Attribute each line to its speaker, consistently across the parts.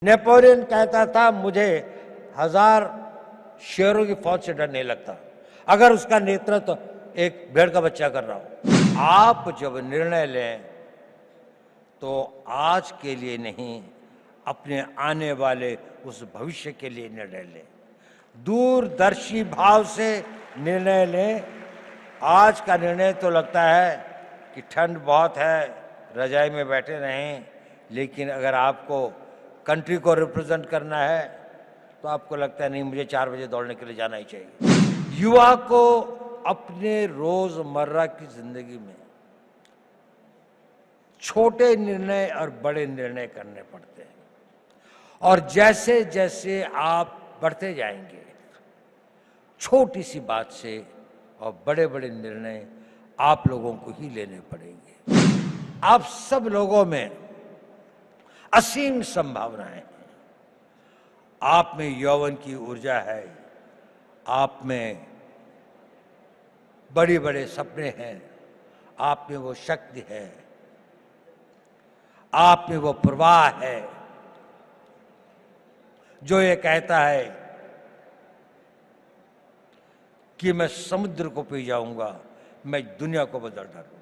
Speaker 1: Napoleon कहता था मुझे 1000 शेरों की फौज से डर नहीं लगता अगर उसका नेतृत्व एक भेड़ का बच्चा कर रहा हो। आप जब निर्णय लें तो आज के लिए नहीं, अपने आने वाले उस भविष्य के लिए निर्णय लें। दूरदर्शी भाव से निर्णय लें। आज का निर्णय तो लगता है कि ठंड बहुत है, रजाई में बैठे रहें, लेकिन अगर आपको कंट्री को रिप्रेजेंट करना है तो आपको लगता है नहीं, मुझे 4 बजे दौड़ने के लिए जाना ही चाहिए। युवा को अपने रोजमर्रा की जिंदगी में छोटे निर्णय और बड़े निर्णय करने पड़ते हैं, और जैसे जैसे आप बढ़ते जाएंगे, छोटी सी बात से और बड़े बड़े निर्णय आप लोगों को ही लेने पड़ेंगे। आप सब लोगों में असीम संभावनाएं हैं। आप में यौवन की ऊर्जा है, आप में बड़े बड़े सपने हैं, आप में वो शक्ति है, आप में वो प्रवाह है जो ये कहता है कि मैं समुद्र को पी जाऊंगा, मैं दुनिया को बदल डालूंगा।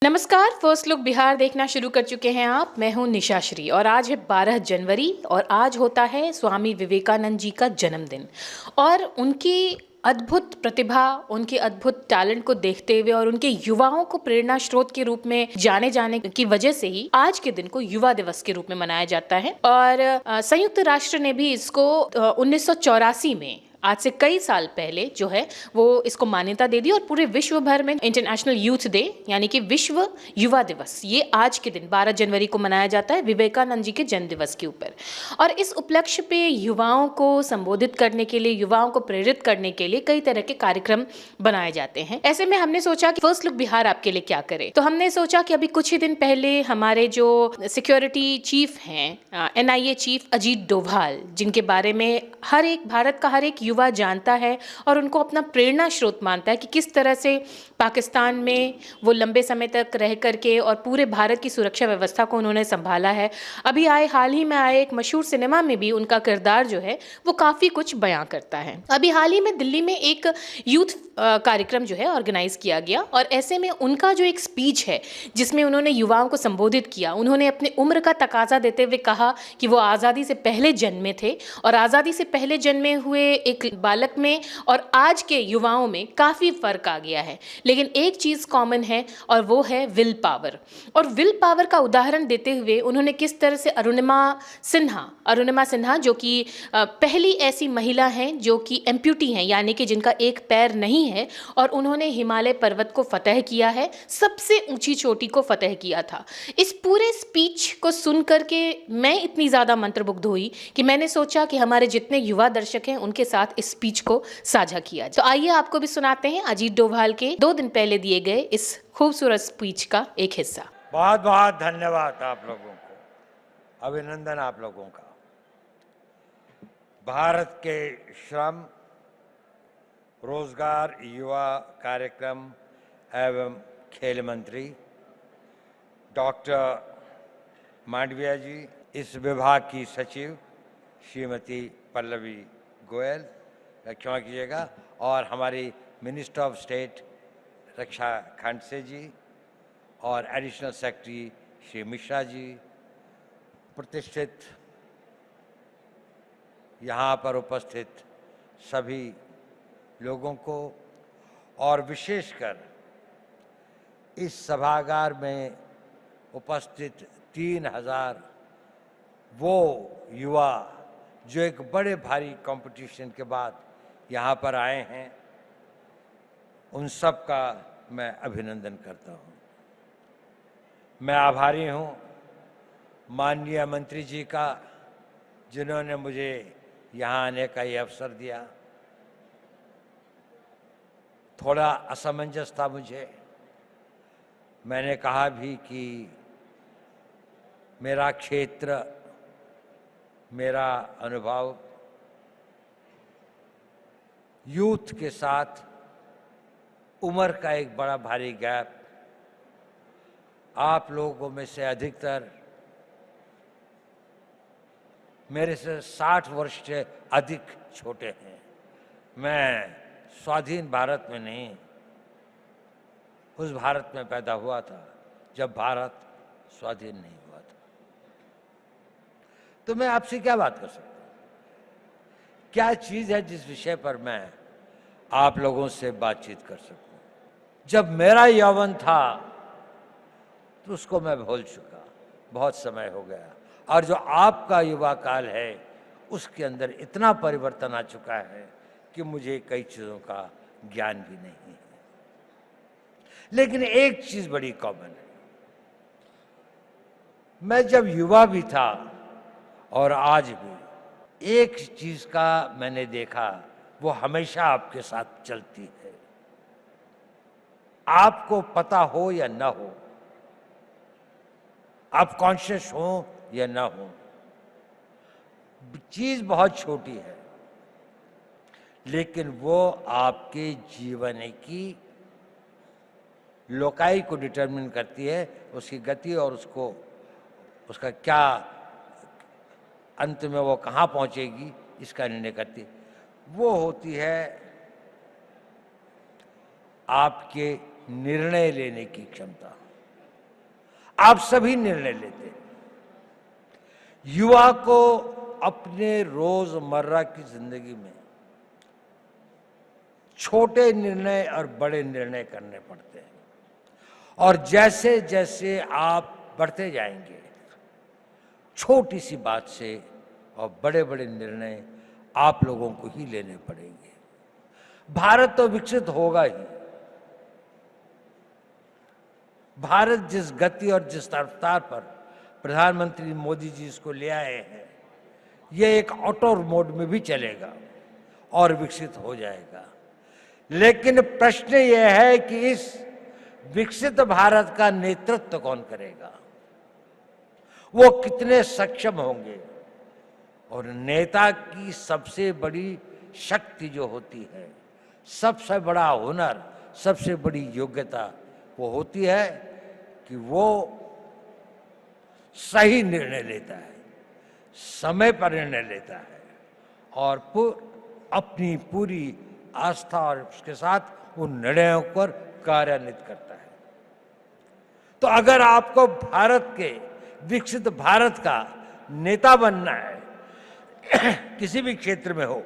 Speaker 2: नमस्कार, फर्स्ट लुक बिहार देखना शुरू कर चुके हैं आप। मैं हूं निशा श्री और आज है 12 जनवरी और आज होता है स्वामी विवेकानंद जी का जन्मदिन। और उनकी अद्भुत प्रतिभा, उनके अद्भुत टैलेंट को देखते हुए और उनके युवाओं को प्रेरणा स्रोत के रूप में जाने जाने की वजह से ही आज के दिन को युवा दिवस के रूप में मनाया जाता है। और संयुक्त राष्ट्र ने भी इसको 1984 में, आज से कई साल पहले जो है वो इसको मान्यता दे दी और पूरे विश्व भर में इंटरनेशनल यूथ डे यानी कि विश्व युवा दिवस ये आज के दिन 12 जनवरी को मनाया जाता है विवेकानंद जी के जन्म दिवस के ऊपर। और इस उपलक्ष्य पे युवाओं को संबोधित करने के लिए, युवाओं को प्रेरित करने के लिए कई तरह के कार्यक्रम बनाए जाते हैं। ऐसे में हमने सोचा कि फर्स्ट लुक बिहार आपके लिए क्या करे, तो हमने सोचा कि अभी कुछ ही दिन पहले हमारे जो सिक्योरिटी चीफ हैं, NIA चीफ अजीत डोभाल, जिनके बारे में हर एक भारत का हर एक युवा जानता है और उनको अपना प्रेरणा स्रोत मानता है कि किस तरह से पाकिस्तान में वो लंबे समय तक रह करके और पूरे भारत की सुरक्षा व्यवस्था को उन्होंने संभाला है। अभी हाल ही में आए एक मशहूर सिनेमा में भी उनका किरदार जो है वो काफ़ी कुछ बयां करता है। अभी हाल ही में दिल्ली में एक यूथ कार्यक्रम जो है ऑर्गेनाइज किया गया और ऐसे में उनका जो एक स्पीच है जिसमें उन्होंने युवाओं को संबोधित किया, उन्होंने अपने उम्र का तकाजा देते हुए कहा कि वो आज़ादी से पहले जन्मे थे और आज़ादी से पहले जन्मे हुए एक बालक में और आज के युवाओं में काफ़ी फर्क आ गया है, लेकिन एक चीज़ कॉमन है और वो है विल पावर। और विल पावर का उदाहरण देते हुए उन्होंने किस तरह से अरुणिमा सिन्हा जो कि पहली ऐसी महिला हैं जो कि एम्प्यूटी हैं, यानी कि जिनका एक पैर नहीं है, और उन्होंने हिमालय पर्वत को फतह किया है, सबसे ऊंची चोटी को फतह किया था। इस पूरे स्पीच को सुन करके मैं इतनी ज़्यादा मंत्रमुग्ध हुई कि मैंने सोचा कि हमारे जितने युवा दर्शक हैं उनके साथ इस स्पीच को साझा किया। तो आइए आपको भी सुनाते हैं अजीत डोभाल के 2 दिन पहले दिए गए इस खूबसूरत स्पीच का एक हिस्सा।
Speaker 1: बहुत बहुत धन्यवाद आप लोगों को, अभिनंदन आप लोगों का। भारत के श्रम, रोजगार, युवा कार्यक्रम एवं खेल मंत्री डॉक्टर मांडविया जी, इस विभाग की सचिव श्रीमती पल्लवी गोयल, क्षमा कीजिएगा, और हमारी मिनिस्टर ऑफ स्टेट रक्षा खंडसे जी और एडिशनल सेक्रेटरी श्री मिश्रा जी, प्रतिष्ठित यहाँ पर उपस्थित सभी लोगों को, और विशेषकर इस सभागार में उपस्थित 3000 वो युवा जो एक बड़े भारी कंपटीशन के बाद यहाँ पर आए हैं, उन सब का मैं अभिनंदन करता हूँ। मैं आभारी हूँ माननीय मंत्री जी का, जिन्होंने मुझे यहाँ आने का ये अवसर दिया। थोड़ा असमंजस था मुझे। मैंने कहा भी कि मेरा क्षेत्र, मेरा अनुभव यूथ के साथ उम्र का एक बड़ा भारी गैप, आप लोगों में से अधिकतर मेरे से 60 वर्ष से अधिक छोटे हैं। मैं स्वाधीन भारत में नहीं, उस भारत में पैदा हुआ था जब भारत स्वाधीन नहीं हुआ था। तो मैं आपसे क्या बात कर सकता हूं? क्या चीज है जिस विषय पर मैं आप लोगों से बातचीत कर सकूं? जब मेरा यौवन था तो उसको मैं भूल चुका, बहुत समय हो गया। और जो आपका युवा काल है उसके अंदर इतना परिवर्तन आ चुका है कि मुझे कई चीजों का ज्ञान भी नहीं है। लेकिन एक चीज बड़ी कॉमन है, मैं जब युवा भी था और आज भी एक चीज का मैंने देखा, वो हमेशा आपके साथ चलती है। आपको पता हो या ना हो, आप कॉन्शियस हो या ना हो, चीज बहुत छोटी है लेकिन वो आपके जीवन की लोकाई को डिटरमिन करती है, उसकी गति और उसका क्या अंत में वो कहाँ पहुंचेगी इसका निर्णय करती है। वो होती है आपके निर्णय लेने की क्षमता। आप सभी निर्णय लेते हैं। युवा को अपने रोजमर्रा की जिंदगी में छोटे निर्णय और बड़े निर्णय करने पड़ते हैं, और जैसे जैसे आप बढ़ते जाएंगे छोटी सी बात से और बड़े बड़े निर्णय आप लोगों को ही लेने पड़ेंगे। भारत तो विकसित होगा ही। भारत जिस गति और जिस रफ्तार पर प्रधानमंत्री मोदी जी इसको ले आए हैं, ये एक ऑटो मोड में भी चलेगा और विकसित हो जाएगा। लेकिन प्रश्न यह है कि इस विकसित भारत का नेतृत्व कौन करेगा, वो कितने सक्षम होंगे। और नेता की सबसे बड़ी शक्ति जो होती है, सबसे बड़ा हुनर, सबसे बड़ी योग्यता वो होती है कि वो सही निर्णय लेता है, समय पर निर्णय लेता है और अपनी पूरी आस्था और उसके साथ उन निर्णयों पर कार्यान्वित करता है। तो अगर आपको भारत के विकसित भारत का नेता बनना है, किसी भी क्षेत्र में हो,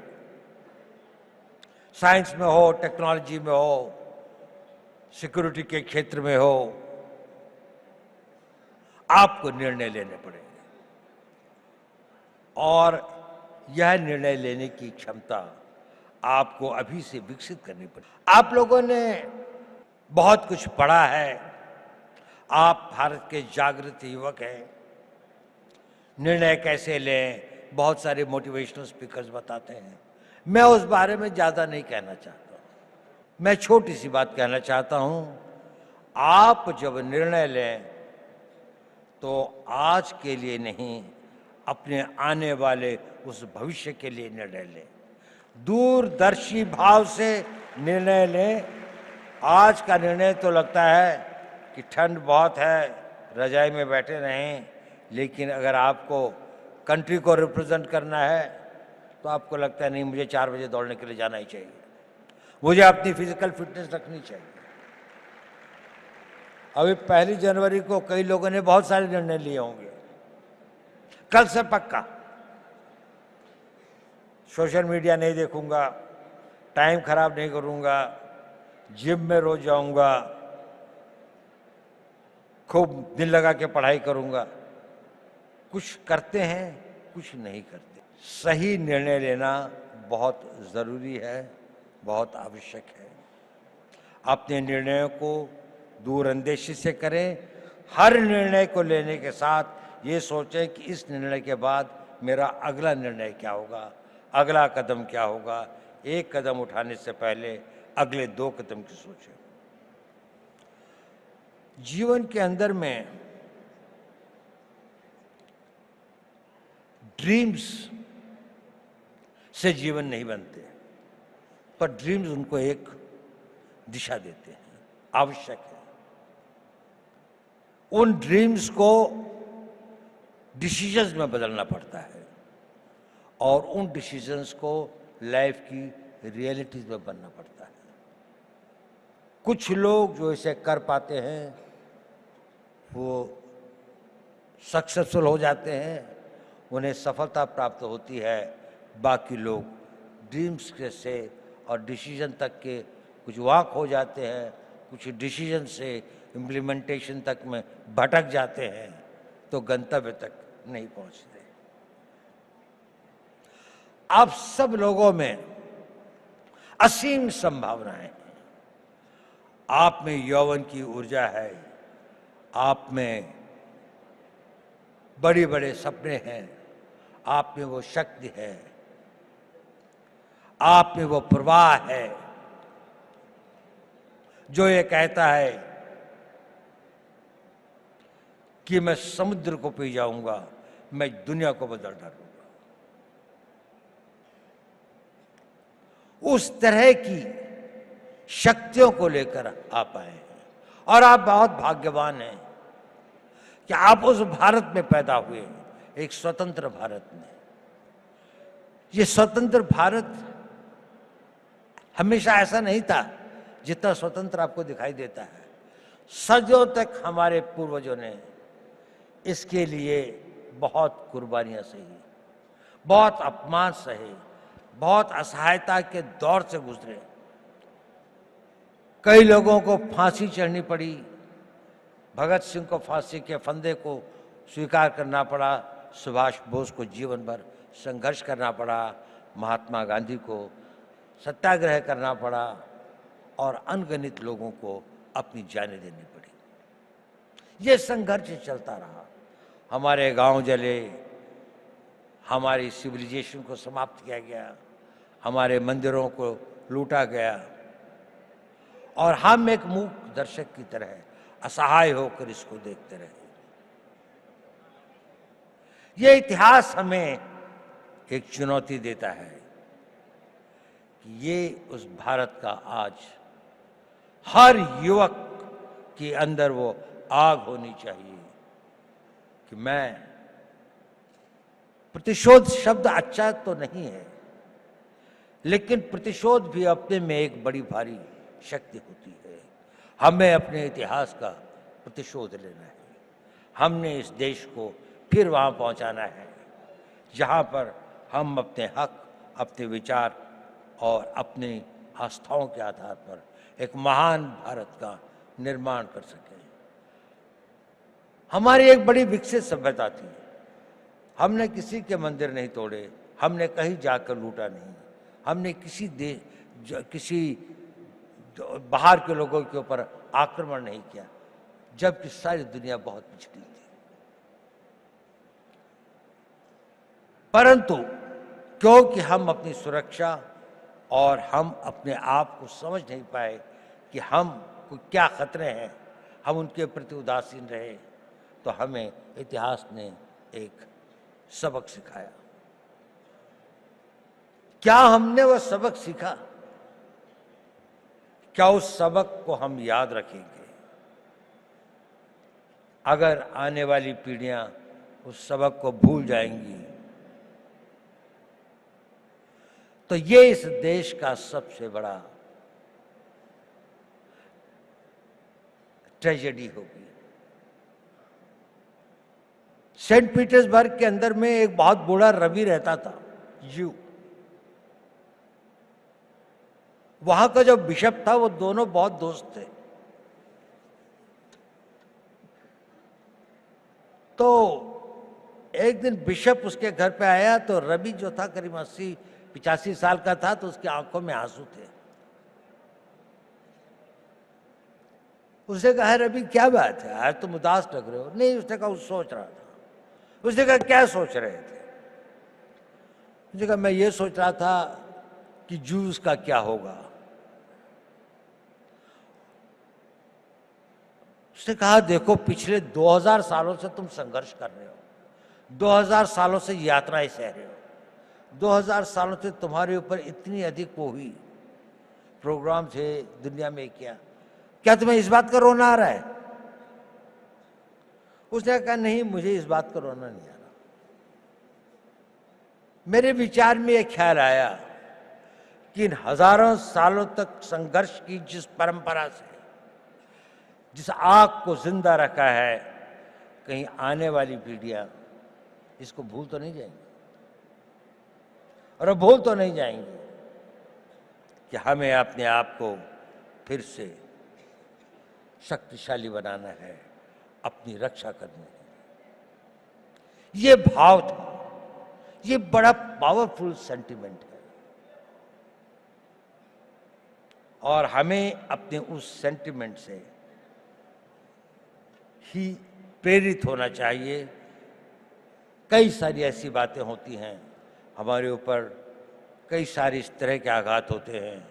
Speaker 1: साइंस में हो, टेक्नोलॉजी में हो, सिक्योरिटी के क्षेत्र में हो, आपको निर्णय लेने पड़ेंगे। और यह निर्णय लेने की क्षमता आपको अभी से विकसित करनी पड़ेगी। आप लोगों ने बहुत कुछ पढ़ा है, आप भारत के जागृत युवक हैं। निर्णय कैसे लें, बहुत सारे मोटिवेशनल स्पीकर्स बताते हैं। मैं उस बारे में ज़्यादा नहीं कहना चाहता। मैं छोटी सी बात कहना चाहता हूं, आप जब निर्णय लें तो आज के लिए नहीं, अपने आने वाले उस भविष्य के लिए निर्णय लें। दूरदर्शी भाव से निर्णय लें। आज का निर्णय तो लगता है कि ठंड बहुत है, रजाई में बैठे रहें, लेकिन अगर आपको कंट्री को रिप्रेजेंट करना है तो आपको लगता है नहीं, मुझे 4 बजे दौड़ने के लिए जाना ही चाहिए, मुझे अपनी फिजिकल फिटनेस रखनी चाहिए। अभी 1 जनवरी को कई लोगों ने बहुत सारे निर्णय लिए होंगे। कल से पक्का सोशल मीडिया नहीं देखूंगा, टाइम खराब नहीं करूंगा, जिम में रोज जाऊंगा, खूब दिल लगा के पढ़ाई करूंगा। कुछ करते हैं, कुछ नहीं करते। सही निर्णय लेना बहुत ज़रूरी है, बहुत आवश्यक है। अपने निर्णयों को दूरअंदेशी से करें। हर निर्णय को लेने के साथ ये सोचें कि इस निर्णय के बाद मेरा अगला निर्णय क्या होगा, अगला कदम क्या होगा। एक कदम उठाने से पहले अगले 2 कदम की सोचें। जीवन के अंदर में ड्रीम्स से जीवन नहीं बनते, पर ड्रीम्स उनको एक दिशा देते हैं, आवश्यक है। उन ड्रीम्स को डिसीजंस में बदलना पड़ता है और उन डिसीजंस को लाइफ की रियलिटीज में बनना पड़ता है। कुछ लोग जो इसे कर पाते हैं वो सक्सेसफुल हो जाते हैं, उन्हें सफलता प्राप्त होती है। बाकी लोग ड्रीम्स से और डिसीजन तक के कुछ वाक हो जाते हैं, कुछ डिसीजन से इम्प्लीमेंटेशन तक में भटक जाते हैं, तो गंतव्य तक नहीं पहुंचते। आप सब लोगों में असीम संभावनाएं हैं। आप में यौवन की ऊर्जा है, आप में बड़े बड़े सपने हैं, आप में वो शक्ति है, आप में वो प्रवाह है जो ये कहता है कि मैं समुद्र को पी जाऊंगा, मैं दुनिया को बदल डालूंगा। उस तरह की शक्तियों को लेकर आप आए हैं और आप बहुत भाग्यवान हैं कि आप उस भारत में पैदा हुए, एक स्वतंत्र भारत में। ये स्वतंत्र भारत हमेशा ऐसा नहीं था जितना स्वतंत्र आपको दिखाई देता है। सदियों तक हमारे पूर्वजों ने इसके लिए बहुत कुर्बानियां सही, बहुत अपमान सहे, बहुत असहायता के दौर से गुजरे। कई लोगों को फांसी चढ़नी पड़ी, भगत सिंह को फांसी के फंदे को स्वीकार करना पड़ा, सुभाष बोस को जीवन भर संघर्ष करना पड़ा, महात्मा गांधी को सत्याग्रह करना पड़ा और अनगिनत लोगों को अपनी जानें देनी पड़ी। ये संघर्ष चलता रहा। हमारे गांव जले, हमारी सिविलाइजेशन को समाप्त किया गया, हमारे मंदिरों को लूटा गया और हम एक मूक दर्शक की तरह असहाय होकर इसको देखते रहे। ये इतिहास हमें एक चुनौती देता है कि ये उस भारत का आज हर युवक के अंदर वो आग होनी चाहिए कि मैं, प्रतिशोध शब्द अच्छा तो नहीं है, लेकिन प्रतिशोध भी अपने में एक बड़ी भारी शक्ति होती है। हमें अपने इतिहास का प्रतिशोध लेना है। हमने इस देश को फिर वहां पहुंचाना है जहां पर हम अपने हक, अपने विचार और अपनी आस्थाओं के आधार पर एक महान भारत का निर्माण कर सकें। हमारी एक बड़ी विकसित सभ्यता थी। हमने किसी के मंदिर नहीं तोड़े, हमने कहीं जाकर लूटा नहीं, हमने किसी बाहर के लोगों के ऊपर आक्रमण नहीं किया, जबकि सारी दुनिया बहुत पिछड़ी थी। परंतु क्योंकि हम अपनी सुरक्षा और हम अपने आप को समझ नहीं पाए कि हम को क्या खतरे हैं, हम उनके प्रति उदासीन रहे, तो हमें इतिहास ने एक सबक सिखाया। क्या हमने वह सबक सीखा? क्या उस सबक को हम याद रखेंगे? अगर आने वाली पीढ़ियां उस सबक को भूल जाएंगी तो ये इस देश का सबसे बड़ा ट्रेजेडी होगी। सेंट पीटर्सबर्ग के अंदर में एक बहुत बूढ़ा रवि रहता था, यू। वहां का जो बिशप था वो दोनों बहुत दोस्त थे। तो एक दिन बिशप उसके घर पे आया तो रवि जो था करीब 80-85 साल का था, तो उसकी आंखों में आंसू थे। उसने कहा, रवि क्या बात है, आज तुम उदास लग रहे हो। नहीं, उसने कहा सोच रहा था। उसने कहा क्या सोच रहे थे? उसने कहा मैं ये सोच रहा था कि जूस का क्या होगा। उसने कहा देखो पिछले 2000 सालों से तुम संघर्ष कर रहे हो, 2000 सालों से यात्राएं सह रहे हो, 2000 सालों से तुम्हारे ऊपर इतनी अधिक वो हुई, प्रोग्राम थे दुनिया में, क्या तुम्हें इस बात का रोना आ रहा है? उसने कहा नहीं, मुझे इस बात का रोना नहीं आ रहा। मेरे विचार में यह ख्याल आया कि इन हजारों सालों तक संघर्ष की जिस परंपरा से, जिस आग को जिंदा रखा है, कहीं आने वाली पीढ़ियां इसको भूल तो नहीं जाएंगी, और भूल तो नहीं जाएंगे कि हमें अपने आप को फिर से शक्तिशाली बनाना है, अपनी रक्षा करनी है। ये भाव था, ये बड़ा पावरफुल सेंटिमेंट है, और हमें अपने उस सेंटिमेंट से ही प्रेरित होना चाहिए। कई सारी ऐसी बातें होती हैं हमारे ऊपर, कई सारे इस तरह के आघात होते हैं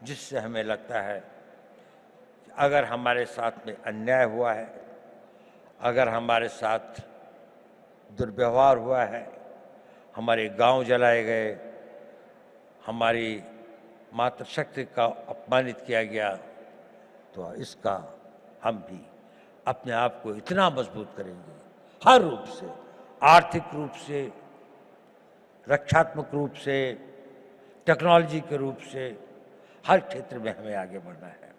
Speaker 1: जिससे हमें लगता है कि अगर हमारे साथ में अन्याय हुआ है, अगर हमारे साथ दुर्व्यवहार हुआ है, हमारे गांव जलाए गए, हमारी मातृशक्ति का अपमानित किया गया, तो इसका हम भी अपने आप को इतना मजबूत करेंगे, हर रूप से, आर्थिक रूप से, रक्षात्मक रूप से, टेक्नोलॉजी के रूप से, हर क्षेत्र में हमें आगे बढ़ना है।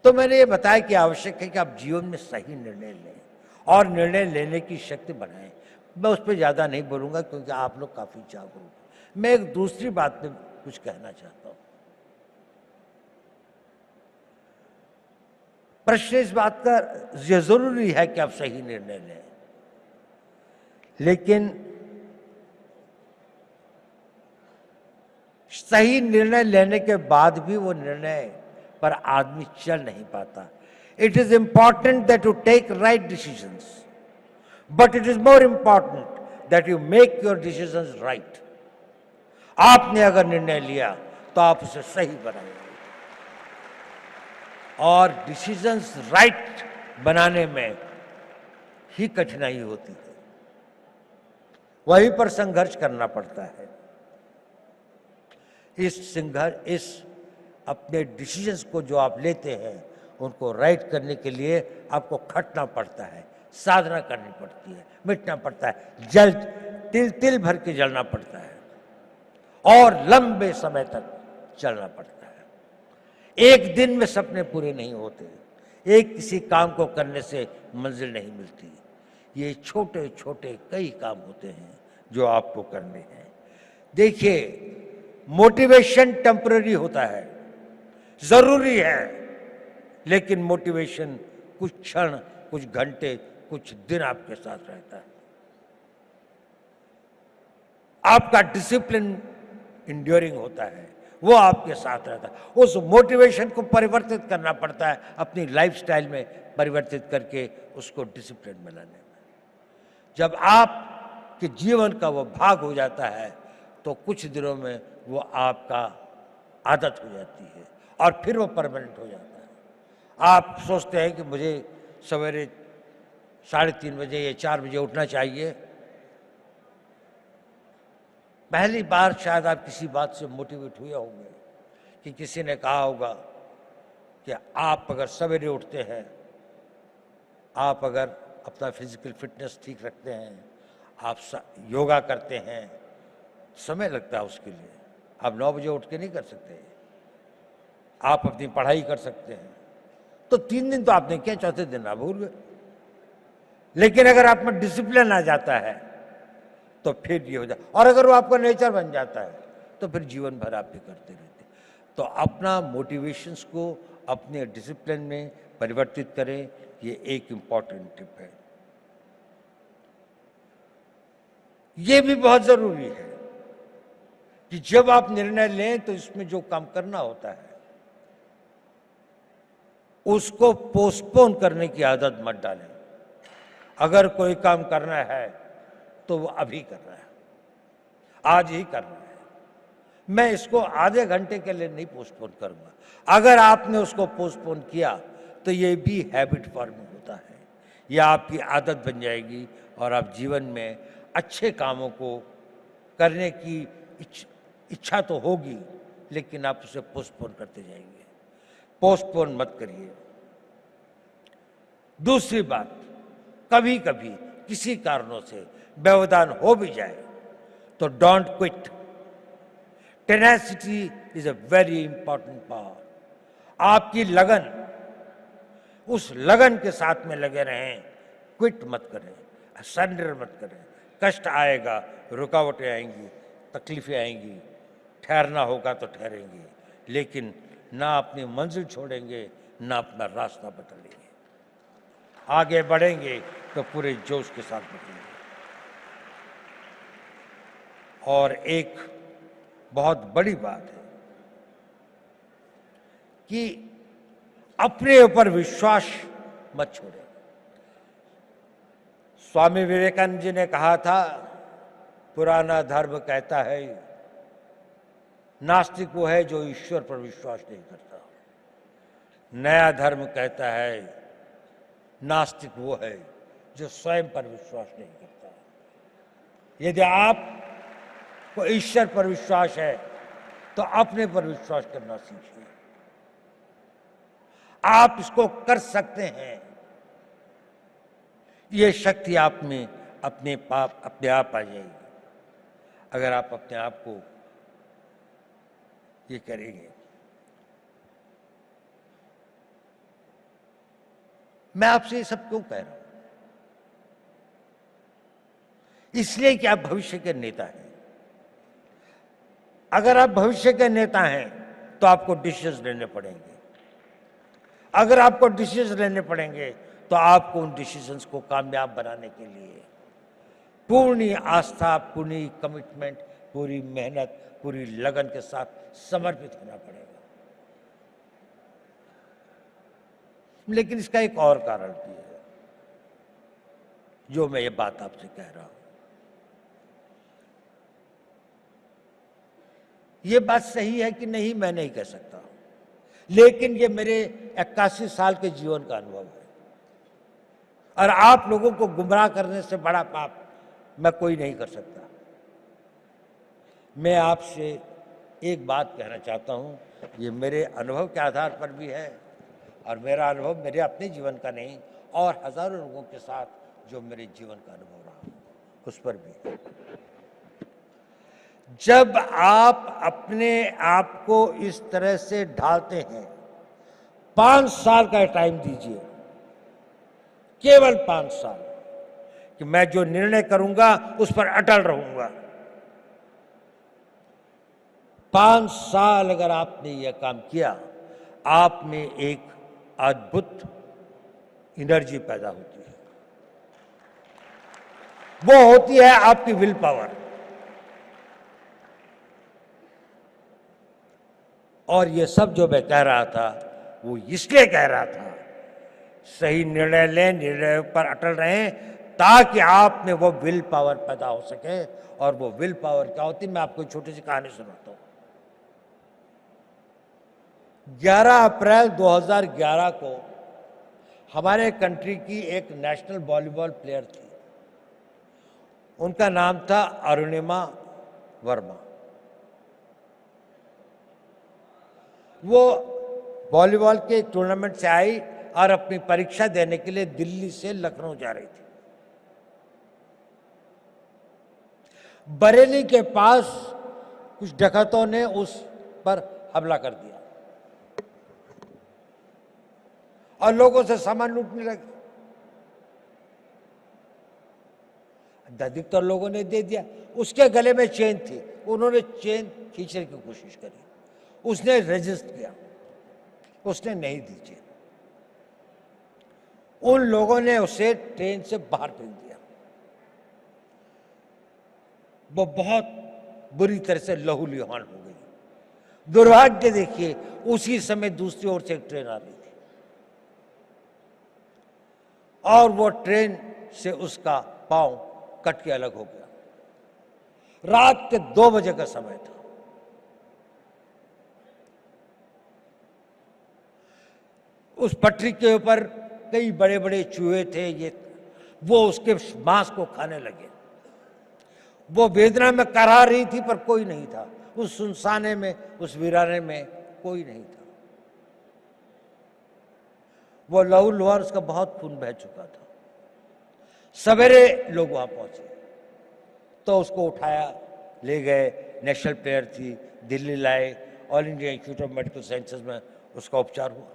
Speaker 1: तो मैंने ये बताया कि आवश्यक है कि आप जीवन में सही निर्णय लें और निर्णय लेने की शक्ति बढ़ाएं। मैं उस पर ज़्यादा नहीं बोलूँगा क्योंकि आप लोग काफ़ी जागरूक हैं। मैं एक दूसरी बात पे कुछ कहना चाहता हूँ। प्रश्न इस बात का ये जरूरी है कि आप सही निर्णय लें, लेकिन सही निर्णय लेने के बाद भी वो निर्णय पर आदमी चल नहीं पाता। It is important that you take right decisions, but it is more important that you make your decisions right. आपने अगर निर्णय लिया तो आप उसे सही बनाएंगे, और डिसीजंस राइट बनाने में ही कठिनाई होती है, वहीं पर संघर्ष करना पड़ता है। इस अपने डिसीजंस को जो आप लेते हैं उनको राइट करने के लिए आपको खटना पड़ता है, साधना करनी पड़ती है, मिटना पड़ता है, जल तिल तिल भर के जलना पड़ता है, और लंबे समय तक चलना पड़ता है। एक दिन में सपने पूरे नहीं होते, एक किसी काम को करने से मंजिल नहीं मिलती। ये छोटे छोटे कई काम होते हैं जो आपको करने हैं। देखिए, मोटिवेशन टेम्पररी होता है, जरूरी है, लेकिन मोटिवेशन कुछ क्षण, कुछ घंटे, कुछ दिन आपके साथ रहता है। आपका डिसिप्लिन इंड्योरिंग होता है, वो आपके साथ रहता है। उस मोटिवेशन को परिवर्तित करना पड़ता है, अपनी लाइफस्टाइल में परिवर्तित करके उसको डिसिप्लिन में लाने में। जब आपके जीवन का वो भाग हो जाता है तो कुछ दिनों में वो आपका आदत हो जाती है और फिर वो परमानेंट हो जाता है। आप सोचते हैं कि मुझे सवेरे 3:30 बजे या 4 बजे उठना चाहिए। पहली बार शायद आप किसी बात से मोटिवेट हुए होंगे कि किसी ने कहा होगा कि आप अगर सवेरे उठते हैं, आप अगर अपना फिजिकल फिटनेस ठीक रखते हैं, आप योगा करते हैं, समय लगता है उसके लिए। आप 9 बजे उठ के नहीं कर सकते। आप अपनी पढ़ाई कर सकते हैं, तो 3 दिन तो आपने किया, चौथे दिन आप भूल गए। लेकिन अगर आप में डिसिप्लिन आ जाता है तो फिर ये हो जाता, और अगर वो आपका नेचर बन जाता है तो फिर जीवन भर आप भी करते रहते। तो अपना मोटिवेशंस को अपने डिसिप्लिन में परिवर्तित करें, ये एक इंपॉर्टेंट टिप है। ये भी बहुत जरूरी है कि जब आप निर्णय लें तो इसमें जो काम करना होता है उसको पोस्टपोन करने की आदत मत डालें। अगर कोई काम करना है तो वो अभी करना है, आज ही करना है। मैं इसको आधे घंटे के लिए नहीं पोस्टपोन करूंगा। अगर आपने उसको पोस्टपोन किया तो ये भी हैबिट फॉर्मिंग होता है। यह आपकी आदत बन जाएगी और आप जीवन में अच्छे कामों को करने की इच्छा तो होगी, लेकिन आप उसे पोस्टपोन करते जाएंगे। पोस्टपोन मत करिए। दूसरी बात, कभी कभी किसी कारणों से व्यवधान हो भी जाए तो don't quit. Tenacity is a very important power. आपकी लगन, उस लगन के साथ में लगे रहें, क्विट मत करें, सरेंडर मत करें। कष्ट आएगा, रुकावटें आएंगी, तकलीफें आएंगी, ठहरना होगा तो ठहरेंगे, लेकिन ना अपनी मंजिल छोड़ेंगे, ना अपना रास्ता बदलेंगे। आगे बढ़ेंगे तो पूरे जोश के साथ बढ़ेंगे। और एक बहुत बड़ी बात है कि अपने ऊपर विश्वास मत छोड़ें। स्वामी विवेकानंद जी ने कहा था, पुराना धर्म कहता है नास्तिक वो है जो ईश्वर पर विश्वास नहीं करता। नया धर्म कहता है नास्तिक वो है जो स्वयं पर विश्वास नहीं करता। यदि आपको ईश्वर पर विश्वास है तो अपने पर विश्वास करना सीखिए। आप इसको कर सकते हैं। ये शक्ति आप में अपने आप आ जाएगी अगर आप अपने आप को ये करेंगे। मैं आपसे ये सब क्यों कह रहा हूं? इसलिए कि आप भविष्य के नेता हैं। अगर आप भविष्य के नेता हैं तो आपको डिसीजन लेने पड़ेंगे। अगर आपको डिसीजन लेने पड़ेंगे तो आपको उन डिसीजंस को कामयाब बनाने के लिए पूर्ण आस्था, पूरी कमिटमेंट, पूरी मेहनत, पूरी लगन के साथ समर्पित होना पड़ेगा। लेकिन इसका एक और कारण भी है जो मैं ये बात आपसे कह रहा हूं। ये बात सही है कि नहीं मैं नहीं कह सकता, लेकिन ये मेरे 81 साल के जीवन का अनुभव है। और आप लोगों को गुमराह करने से बड़ा पाप मैं कोई नहीं कर सकता। मैं आपसे एक बात कहना चाहता हूं, ये मेरे अनुभव के आधार पर भी है, और मेरा अनुभव मेरे अपने जीवन का नहीं, और हजारों लोगों के साथ जो मेरे जीवन का अनुभव रहा उस पर भी है। जब आप अपने आप को इस तरह से ढालते हैं, 5 साल का टाइम दीजिए, केवल 5 साल, कि मैं जो निर्णय करूंगा उस पर अटल रहूंगा। 5 साल अगर आपने यह काम किया, आप में एक अद्भुत एनर्जी पैदा होती है। वो होती है आपकी विल पावर। और ये सब जो मैं कह रहा था वो इसलिए कह रहा था, सही निर्णय लें, निर्णय पर अटल रहें, ताकि आप में वो विल पावर पैदा हो सके। और वो विल पावर क्या होती है, मैं आपको एक छोटी सी कहानी सुनाता हूं। 11 अप्रैल 2011 को हमारे कंट्री की एक नेशनल वॉलीबॉल प्लेयर थी। उनका नाम था अरुणिमा वर्मा। वो वॉलीबॉल के टूर्नामेंट से आई और अपनी परीक्षा देने के लिए दिल्ली से लखनऊ जा रही थी। बरेली के पास कुछ डकैतों ने उस पर हमला कर दिया और लोगों से सामान लूटने लगे। अधिकतर लोगों ने दे दिया। उसके गले में चेन थी, उन्होंने चेन खींचने की कोशिश करी, उसने रेजिस्ट किया, उसने नहीं दी चेन। उन लोगों ने उसे ट्रेन से बाहर फेंक दिया। वो बहुत बुरी तरह से लहूलुहान हो गई। दुर्भाग्य देखिए, उसी समय दूसरी ओर से एक ट्रेन आ रही थी और वो ट्रेन से उसका पांव कट के अलग हो गया। रात के 2 बजे का समय था। उस पटरी के ऊपर कई बड़े बड़े चूहे थे, ये वो उसके मांस को खाने लगे। वो वेदना में कराह रही थी पर कोई नहीं था उस सुनसाने में, उस वीराने में कोई नहीं था। वो लहू लुहान, उसका बहुत खून बह चुका था। सवेरे लोग वहां पहुंचे तो उसको उठाया, ले गए, नेशनल प्लेयर थी, दिल्ली लाए, all India institute of medical sciences में उसका उपचार हुआ।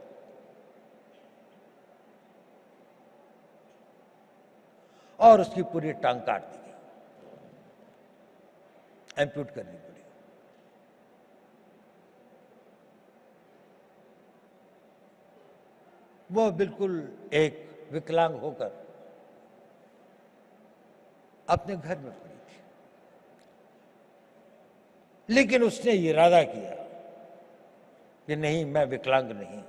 Speaker 1: और उसकी पूरी टांग काट दी गई, एम्प्यूट करनी पड़ी। वो बिल्कुल एक विकलांग होकर अपने घर में पड़ी थी, लेकिन उसने इरादा किया कि नहीं, मैं विकलांग नहीं,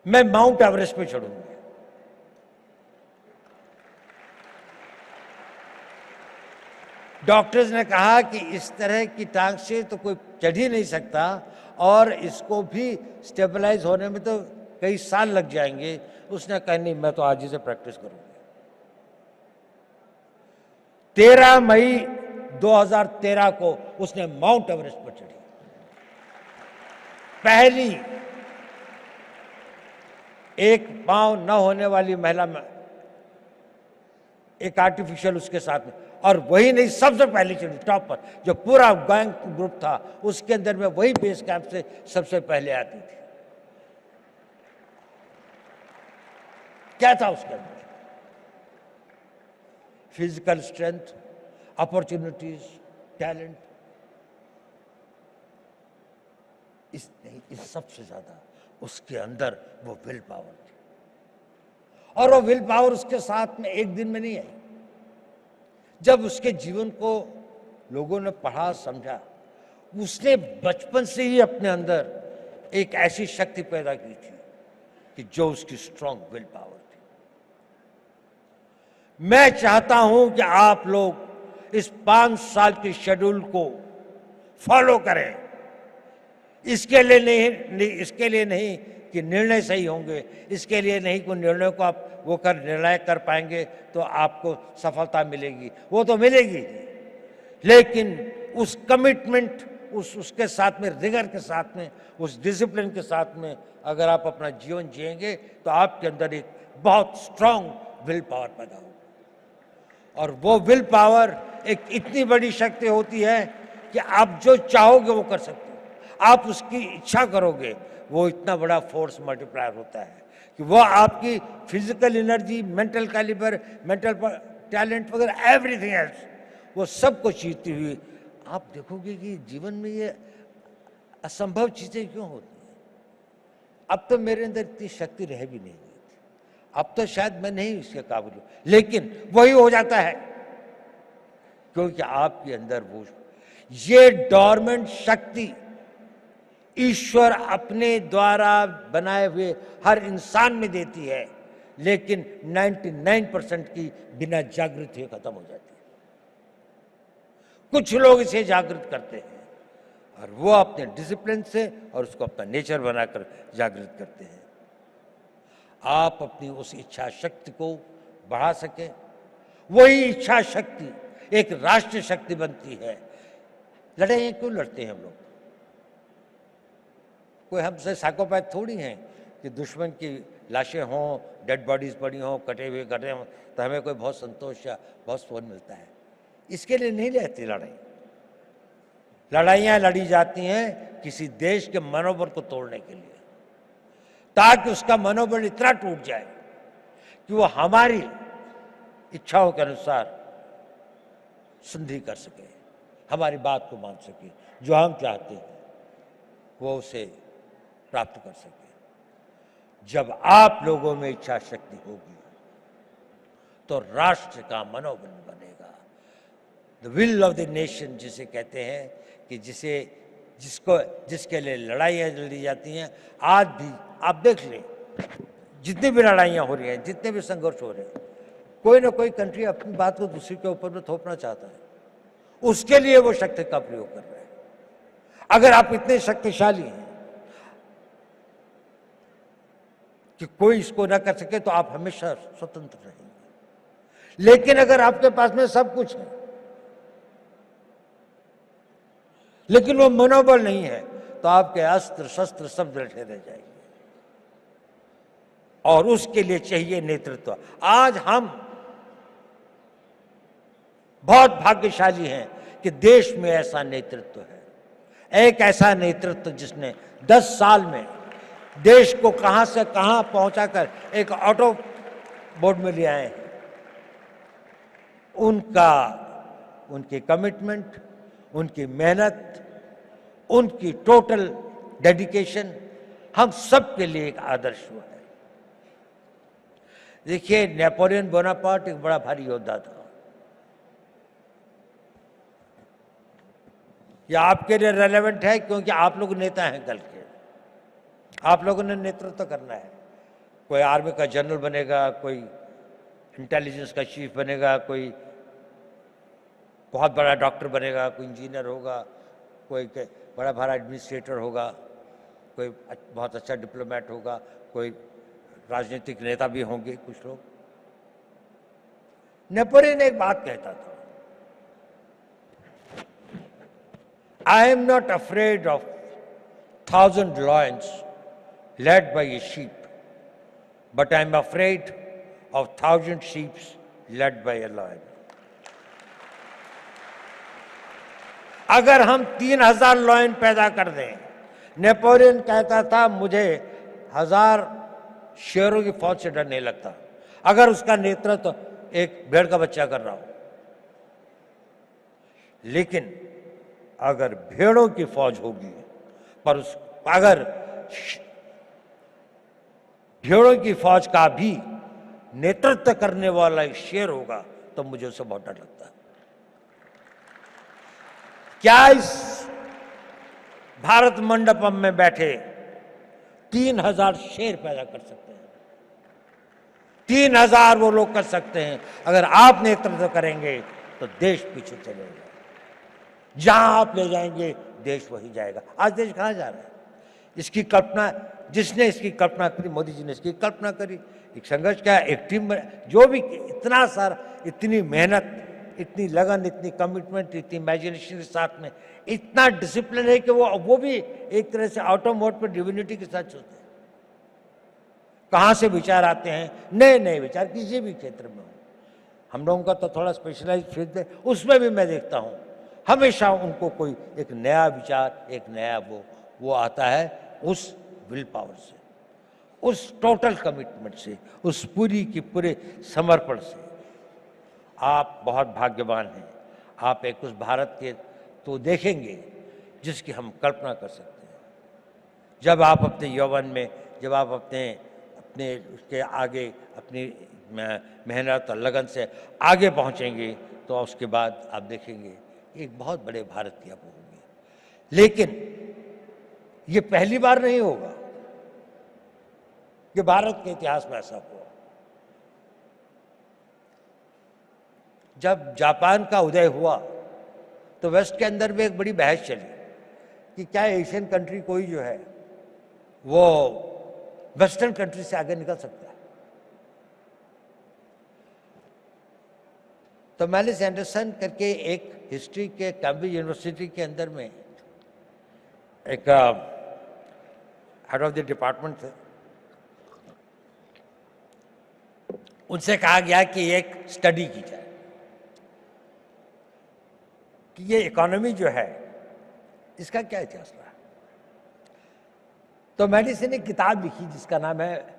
Speaker 1: मैं माउंट एवरेस्ट पे चढ़ूंगी। डॉक्टर्स ने कहा कि इस तरह की टांग से तो कोई चढ़ ही नहीं सकता और इसको भी स्टेबलाइज होने में तो कई साल लग जाएंगे। उसने कहा नहीं, मैं तो आज ही से प्रैक्टिस करूंगी। 13 मई 2013 को उसने माउंट एवरेस्ट पर चढ़ी, पहली एक पांव न होने वाली महिला में, एक आर्टिफिशियल उसके साथ में, और वही नहीं, सबसे पहले चढ़ी टॉप पर। जो पूरा गैंग ग्रुप था उसके अंदर में वही बेस कैंप से सबसे पहले आती थी। क्या था उसके अंदर? फिजिकल स्ट्रेंथ, अपॉर्चुनिटीज, टैलेंट, इस सबसे ज्यादा उसके अंदर वो विल पावर थी। और वो विल पावर उसके साथ में एक दिन में नहीं आई। जब उसके जीवन को लोगों ने पढ़ा, समझा, उसने बचपन से ही अपने अंदर एक ऐसी शक्ति पैदा की थी कि जो उसकी स्ट्रांग विल पावर थी। मैं चाहता हूं कि आप लोग इस 5 साल के शेड्यूल को फॉलो करें। इसके लिए नहीं कि निर्णय सही होंगे, इसके लिए नहीं कि निर्णय को आप निर्णय कर पाएंगे तो आपको सफलता मिलेगी, वो तो मिलेगी, लेकिन उस कमिटमेंट, उसके साथ में, रिगर के साथ में, उस डिसिप्लिन के साथ में अगर आप अपना जीवन जिएंगे तो आपके अंदर एक बहुत स्ट्रांग विल पावर पैदा होगा। और वो विल पावर एक इतनी बड़ी शक्ति होती है कि आप जो चाहोगे वो कर सकते हो। आप उसकी इच्छा करोगे, वो इतना बड़ा फोर्स मल्टीप्लायर होता है कि वो आपकी physical energy, mental calibre, mental talent वगैरह, एवरीथिंग एल्स, वो सब को चीरती हुई आप देखोगे कि जीवन में ये असंभव चीजें क्यों होती हैं। अब तो मेरे अंदर इतनी शक्ति रह भी नहीं गई थी, अब तो शायद मैं नहीं इसके काबिल हूं, लेकिन वही हो जाता है क्योंकि आपके अंदर वो ये डोरमेंट शक्ति ईश्वर अपने द्वारा बनाए हुए हर इंसान में देती है, लेकिन 99% की बिना जागृति खत्म हो जाती है। कुछ लोग इसे जागृत करते हैं और वो अपने डिसिप्लिन से और उसको अपना नेचर बनाकर जागृत करते हैं। आप अपनी उस इच्छा शक्ति को बढ़ा सके, वही इच्छा शक्ति एक राष्ट्रीय शक्ति बनती है। लड़ाइयां क्यों लड़ते हैं हम लोग? कोई हमसे साइकोपैथ थोड़ी हैं कि दुश्मन की लाशें हों, डेड बॉडीज पड़ी हों, कटे हुए कटे हों तो हमें कोई बहुत संतोष या बहुत सुकून मिलता है। इसके लिए नहीं रहती लड़ाई। लड़ाइयाँ लड़ी जाती हैं किसी देश के मनोबल को तोड़ने के लिए, ताकि उसका मनोबल इतना टूट जाए कि वो हमारी इच्छाओं के अनुसार संधि कर सके, हमारी बात को मान सके, जो हम चाहते हैं वो उसे प्राप्त कर सके। जब आप लोगों में इच्छा शक्ति होगी तो राष्ट्र का मनोबल बनेगा। The will of the nation जिसे कहते हैं कि जिसके लिए लड़ाइयाँ लड़ी जाती हैं। आज भी आप देख लें, जितनी भी लड़ाइयाँ हो रही हैं, जितने भी संघर्ष हो रहे हैं, कोई ना कोई कंट्री अपनी बात को दूसरी के ऊपर में थोपना चाहता है, उसके लिए वो शक्ति का प्रयोग कर रहे हैं। अगर आप इतने शक्तिशाली हैं कि कोई इसको ना कर सके, तो आप हमेशा स्वतंत्र रहेंगे। लेकिन अगर आपके पास में सब कुछ है लेकिन वो मनोबल नहीं है, तो आपके अस्त्र शस्त्र सब रखे रह जाएंगे। और उसके लिए चाहिए नेतृत्व। आज हम बहुत भाग्यशाली हैं कि देश में ऐसा नेतृत्व है, एक ऐसा नेतृत्व जिसने 10 साल में देश को कहां से कहां पहुंचाकर एक ऑटो बोर्ड में ले आए हैं। उनकी कमिटमेंट, उनकी मेहनत, उनकी टोटल डेडिकेशन हम सब के लिए एक आदर्श हुआ है। देखिए, नेपोलियन बोनापार्ट एक बड़ा भारी योद्धा था। यह आपके लिए रेलेवेंट है क्योंकि आप लोग नेता हैं कल के। आप लोगों ने नेतृत्व करना है। कोई आर्मी का जनरल बनेगा, कोई इंटेलिजेंस का चीफ बनेगा, कोई बहुत बड़ा डॉक्टर बनेगा, कोई इंजीनियर होगा, कोई बड़ा भारा एडमिनिस्ट्रेटर होगा, कोई बहुत अच्छा डिप्लोमेट होगा, कोई राजनीतिक नेता भी होंगे कुछ लोग। नेपोलियन एक बात कहता था, I am not afraid of 1000 lions led by a sheep, but I am afraid of 1000 sheep led by a lion. अगर हम 3000 लॉयन पैदा कर दें, नेपोलियन कहता था मुझे 1000 शेरों की फौज से डर नहीं लगता, अगर उसका नेतृत्व एक भेड़ का बच्चा कर रहा हो। लेकिन अगर भेड़ों की फौज होगी, पर अगर भेड़ों की फौज का भी नेतृत्व करने वाला एक शेर होगा, तो मुझे उससे बहुत डर लगता है। क्या इस भारत मंडपम में बैठे 3000 शेर पैदा कर सकते हैं? 3000 वो लोग कर सकते हैं। अगर आप नेतृत्व करेंगे तो देश पीछे चलेगा। जहां आप ले जाएंगे देश वही जाएगा। आज देश कहां जा रहा है? इसकी कल्पना, जिसने इसकी कल्पना करी, मोदी जी ने इसकी कल्पना करी। एक संघर्ष क्या, एक टीम, जो भी इतना सारा, इतनी मेहनत, इतनी लगन, इतनी कमिटमेंट, इतनी इमेजिनेशन के साथ में, इतना डिसिप्लिन है कि वो भी एक तरह से ऑटो मोड पर डिविनिटी के साथ चलते हैं। कहां से विचार आते हैं, नए नए विचार, किसी भी क्षेत्र में हो। हम लोगों का तो थोड़ा स्पेशलाइज फील्ड है, उसमें भी मैं देखता हूं हमेशा उनको कोई एक नया विचार, एक नया वो आता है उस विल पावर से, उस टोटल कमिटमेंट से, उस पूरी की पूरे समर्पण से। आप बहुत भाग्यवान हैं। आप एक उस भारत के तो देखेंगे जिसकी हम कल्पना कर सकते हैं। जब आप अपने यौवन में, जब आप अपने उसके आगे अपनी मेहनत और लगन से आगे पहुंचेंगे, तो उसके बाद आप देखेंगे एक बहुत बड़े भारत की आप होंगे। लेकिन ये पहली बार नहीं होगा कि भारत के इतिहास में ऐसा हुआ। जब जापान का उदय हुआ तो वेस्ट के अंदर भी एक बड़ी बहस चली कि क्या एशियन कंट्री कोई जो है वो वेस्टर्न कंट्री से आगे निकल सकता है। तो मैलिस एंडरसन करके एक हिस्ट्री के कैम्ब्रिज यूनिवर्सिटी के अंदर में एक हेड ऑफ द डिपार्टमेंट थे, उनसे कहा गया कि एक स्टडी की जाए कि ये इकोनॉमी जो है इसका क्या इतिहास रहा है। तो मैलिस ने किताब लिखी जिसका नाम है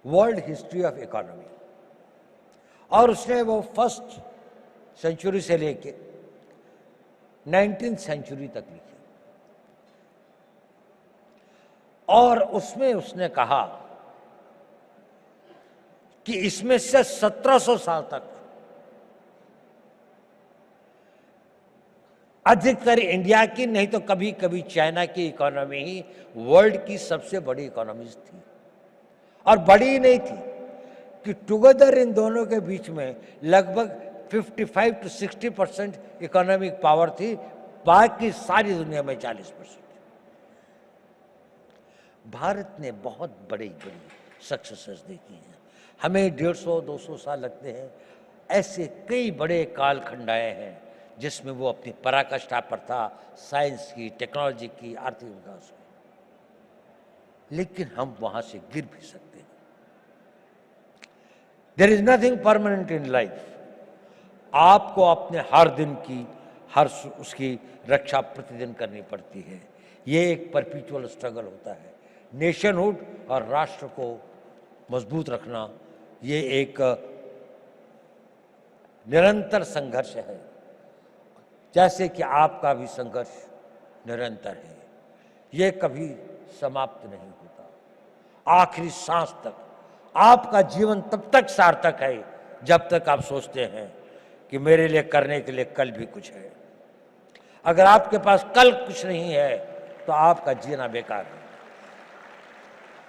Speaker 1: वर्ल्ड हिस्ट्री ऑफ इकोनॉमी, और उसने वो फर्स्ट सेंचुरी से लेके 19th सेंचुरी तक लिखी। और उसमें उसने कहा कि इसमें से 1700 साल तक अधिकतर इंडिया की, नहीं तो कभी कभी चाइना की इकोनॉमी ही वर्ल्ड की सबसे बड़ी इकोनॉमीज थी। और बड़ी नहीं थी कि टुगेदर इन दोनों के बीच में लगभग 55 to 60% इकोनॉमिक पावर थी, बाकी सारी दुनिया में 40%। भारत ने बहुत बड़ी बड़ी सक्सेसेस देखी हैं। हमें 150-200 साल लगते हैं। ऐसे कई बड़े कालखंड आए हैं जिसमें वो अपनी पराकाष्ठा पर था, साइंस की, टेक्नोलॉजी की, आर्थिक विकास की। लेकिन हम वहां से गिर भी सकते हैं। There is nothing permanent in life. आपको अपने हर दिन की उसकी रक्षा प्रतिदिन करनी पड़ती है। ये एक परपिचुअल स्ट्रगल होता है। नेशनहुड और राष्ट्र को मजबूत रखना ये एक निरंतर संघर्ष है, जैसे कि आपका भी संघर्ष निरंतर है। ये कभी समाप्त नहीं होता। आखिरी सांस तक आपका जीवन तब तक सार्थक है जब तक आप सोचते हैं कि मेरे लिए करने के लिए कल भी कुछ है। अगर आपके पास कल कुछ नहीं है तो आपका जीना बेकार है।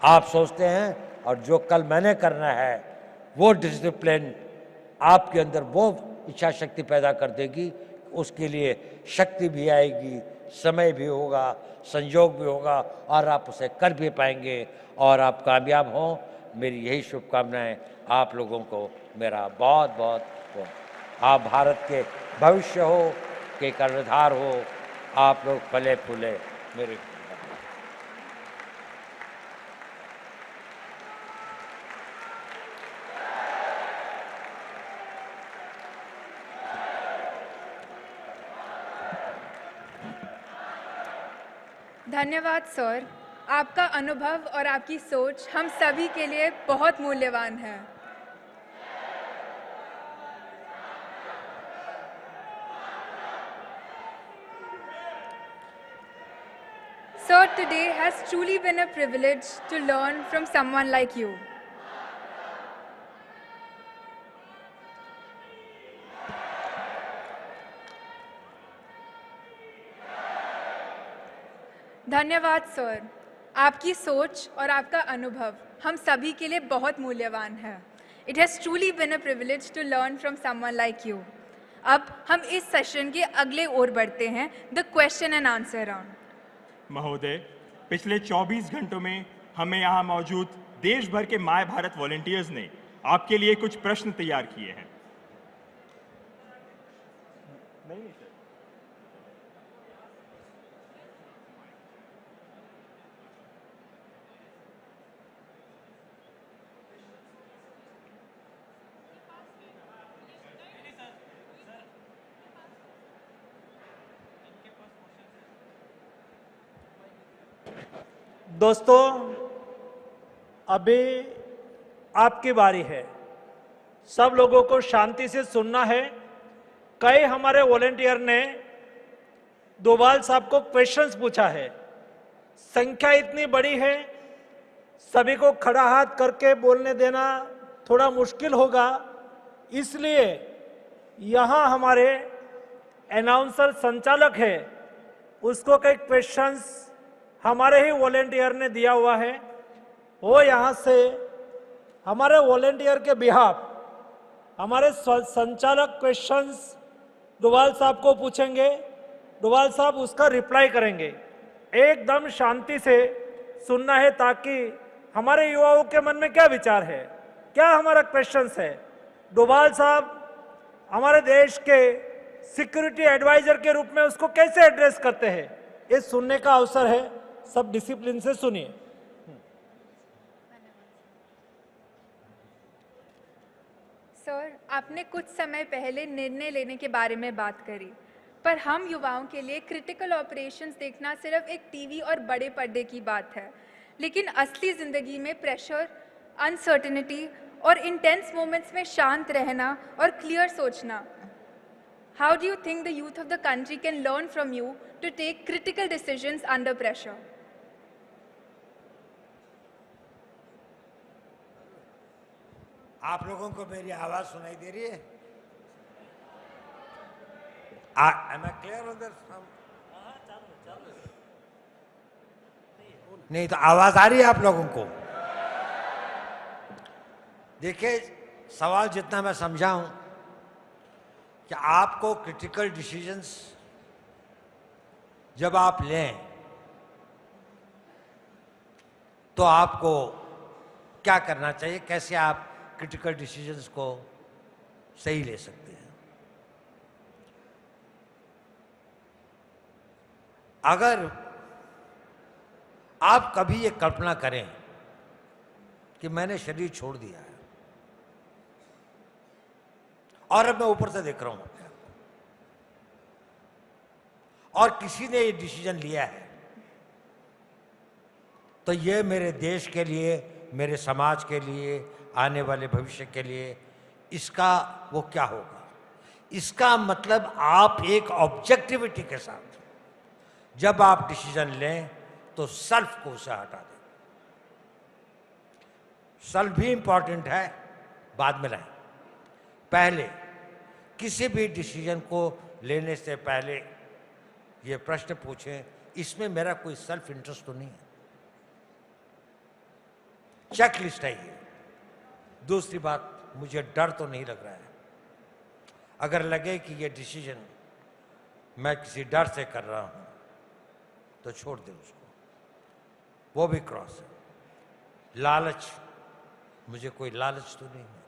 Speaker 1: आप सोचते हैं और जो कल मैंने करना है वो डिसिप्लिन आपके अंदर वो इच्छा शक्ति पैदा कर देगी। उसके लिए शक्ति भी आएगी, समय भी होगा, संयोग भी होगा और आप उसे कर भी पाएंगे और आप कामयाब हों। मेरी यही शुभकामनाएं आप लोगों को मेरा बहुत बहुत हो। आप भारत के भविष्य हो, के कर्णधार हो। आप लोग फले फूले मेरे।
Speaker 3: धन्यवाद सर। आपका अनुभव और आपकी सोच हम सभी के लिए बहुत मूल्यवान है। Sir, today has truly been a privilege to learn from someone like you. धन्यवाद सर। आपकी सोच और आपका अनुभव हम सभी के लिए बहुत मूल्यवान है। It has truly been a privilege to learn from someone like you. अब हम इस सेशन के अगले ओर बढ़ते हैं, the question and answer round.
Speaker 4: महोदय, पिछले 24 घंटों में हमें यहाँ मौजूद देश भर के माय भारत वॉलंटियर्स ने आपके लिए कुछ प्रश्न तैयार किए हैं। नहीं सर।
Speaker 5: दोस्तों, अभी आपकी बारी है। सब लोगों को शांति से सुनना है। कई हमारे वॉलंटियर ने डोभाल साहब को क्वेश्चंस पूछा है। संख्या इतनी बड़ी है, सभी को खड़ा हाथ करके बोलने देना थोड़ा मुश्किल होगा। इसलिए यहाँ हमारे अनाउंसर संचालक है, उसको कई क्वेश्चंस हमारे ही वॉलंटियर ने दिया हुआ है। वो यहाँ से हमारे वॉलंटियर के बिहाफ हमारे संचालक क्वेश्चंस डोभाल साहब को पूछेंगे। डोभाल साहब उसका रिप्लाई करेंगे। एकदम शांति से सुनना है ताकि हमारे युवाओं के मन में क्या विचार है, क्या हमारा क्वेश्चंस है। डोभाल साहब हमारे देश के सिक्योरिटी एडवाइजर के रूप में उसको कैसे एड्रेस करते हैं, ये सुनने का अवसर है। सब डिसिप्लिन से सुनिए।
Speaker 3: सर, आपने कुछ समय पहले निर्णय लेने के बारे में बात करी, पर हम युवाओं के लिए क्रिटिकल ऑपरेशंस देखना सिर्फ एक टीवी और बड़े पर्दे की बात है, लेकिन असली जिंदगी में प्रेशर, अनसर्टेनिटी और इंटेंस मोमेंट्स में शांत रहना और क्लियर सोचना। How do you think the youth of the country can learn from you to take critical decisions under pressure?
Speaker 1: आप लोगों को मेरी आवाज सुनाई दे रही है? Am I clear on this? नहीं तो आवाज आ रही है आप लोगों को? देखिए, सवाल जितना मैं समझा हूं कि आपको क्रिटिकल डिसीजंस जब आप लें तो आपको क्या करना चाहिए, कैसे आप क्रिटिकल डिसीजंस को सही ले सकते हैं। अगर आप कभी ये कल्पना करें कि मैंने शरीर छोड़ दिया है और अब मैं ऊपर से देख रहा हूं अपने आप को, और किसी ने ये डिसीजन लिया है, तो ये मेरे देश के लिए, मेरे समाज के लिए, आने वाले भविष्य के लिए इसका वो क्या होगा। इसका मतलब आप एक ऑब्जेक्टिविटी के साथ जब आप डिसीजन लें तो सेल्फ को उसे हटा दें। सेल्फ भी इंपॉर्टेंट है, बाद में लाएं। पहले किसी भी डिसीजन को लेने से पहले ये प्रश्न पूछें, इसमें मेरा कोई सेल्फ इंटरेस्ट तो नहीं है। चेकलिस्ट है ये। दूसरी बात, मुझे डर तो नहीं लग रहा है। अगर लगे कि ये डिसीजन मैं किसी डर से कर रहा हूं तो छोड़ दे उसको, वो भी क्रॉस है। लालच, मुझे कोई लालच तो नहीं है।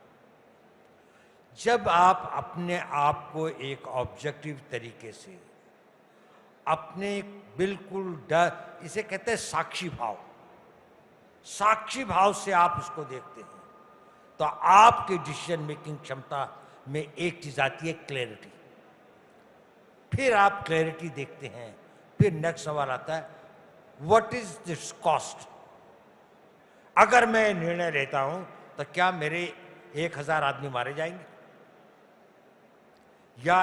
Speaker 1: जब आप अपने आप को एक ऑब्जेक्टिव तरीके से, अपने बिल्कुल डर, इसे कहते हैं साक्षी भाव, साक्षी भाव से आप उसको देखते हैं, तो आपकी डिसीजन मेकिंग क्षमता में एक चीज आती है, क्लैरिटी। फिर आप क्लैरिटी देखते हैं, फिर नेक्स्ट सवाल आता है, व्हाट इज दिस कॉस्ट। अगर मैं निर्णय लेता हूं तो क्या मेरे 1000 आदमी मारे जाएंगे, या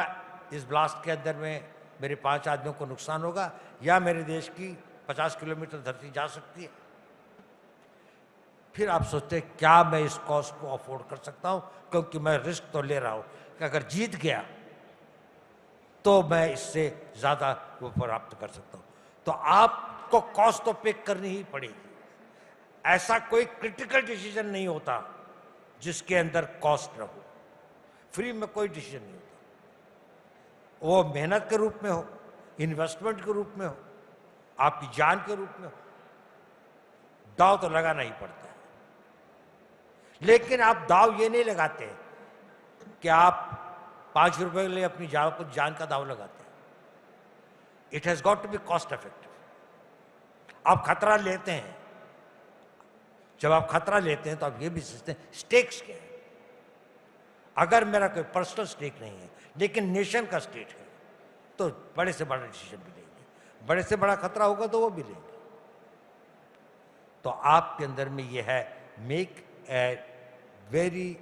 Speaker 1: इस ब्लास्ट के अंदर में मेरे 5 आदमियों को नुकसान होगा, या मेरे देश की 50 किलोमीटर धरती जा सकती है। फिर आप सोचते हैं क्या मैं इस कॉस्ट को अफोर्ड कर सकता हूं, क्योंकि मैं रिस्क तो ले रहा हूं कि अगर जीत गया तो मैं इससे ज्यादा वो प्राप्त कर सकता हूं। तो आपको कॉस्ट तो पे करनी ही पड़ेगी। ऐसा कोई क्रिटिकल डिसीजन नहीं होता जिसके अंदर कॉस्ट ना हो। फ्री में कोई डिसीजन नहीं होता, वो मेहनत के रूप में हो, इन्वेस्टमेंट के रूप में हो, आपकी जान के रूप में हो, दाव तो लगाना ही पड़ता है। लेकिन आप दाव ये नहीं लगाते कि आप 5 रुपए के लिए अपनी जान का दाव लगाते हैं। It has got to be cost effective. आप खतरा लेते हैं, जब आप खतरा लेते हैं तो आप ये भी सोचते हैं स्टेक्स क्या है। अगर मेरा कोई पर्सनल स्टेक नहीं है लेकिन नेशन का स्टेक है, तो बड़े से बड़ा डिसीजन भी लेंगे, बड़े से बड़ा खतरा होगा तो वो भी लेंगे। तो आपके अंदर में ये है, make a very